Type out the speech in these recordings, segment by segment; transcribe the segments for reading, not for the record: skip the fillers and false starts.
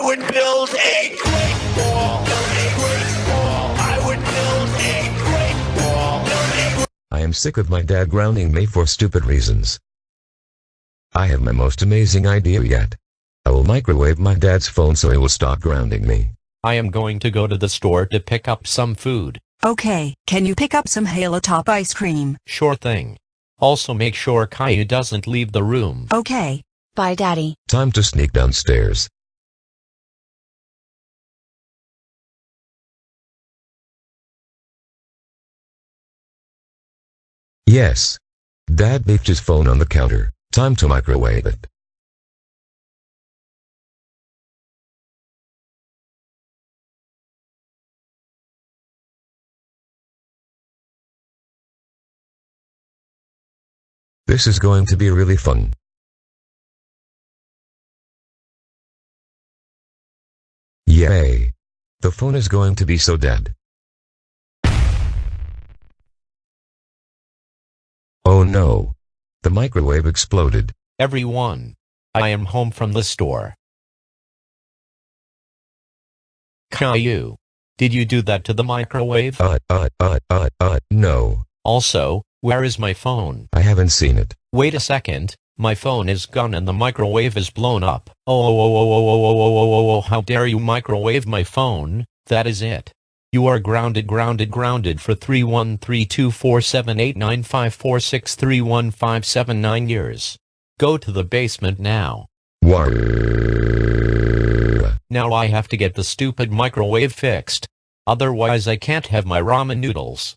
would build a great wall. I would build a great wall. I am sick of my dad grounding me for stupid reasons. I have my most amazing idea yet. I will microwave my dad's phone so he will stop grounding me. I am going to go to the store to pick up some food. Okay, can you pick up some Halo Top ice cream? Sure thing. Also make sure Caillou doesn't leave the room. Okay. Bye, Daddy. Time to sneak downstairs. Yes. Dad left his phone on the counter. Time to microwave it. This is going to be really fun. Yay! The phone is going to be so dead. Oh no! The microwave exploded. Everyone, I am home from the store. Caillou, did you do that to the microwave? No. Also, where is my phone? I haven't seen it. Wait a second, my phone is gone and the microwave is blown up. Oh, how dare you microwave my phone? That is it. You are grounded for 3132478954631579 years. Go to the basement now. Now I have to get the stupid microwave fixed. Otherwise I can't have my ramen noodles.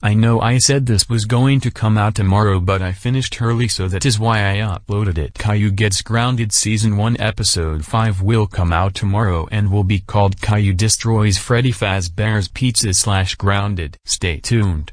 I know I said this was going to come out tomorrow, but I finished early, so that is why I uploaded it. Caillou Gets Grounded Season 1 Episode 5 will come out tomorrow and will be called Caillou Destroys Freddy Fazbear's Pizza / Grounded. Stay tuned.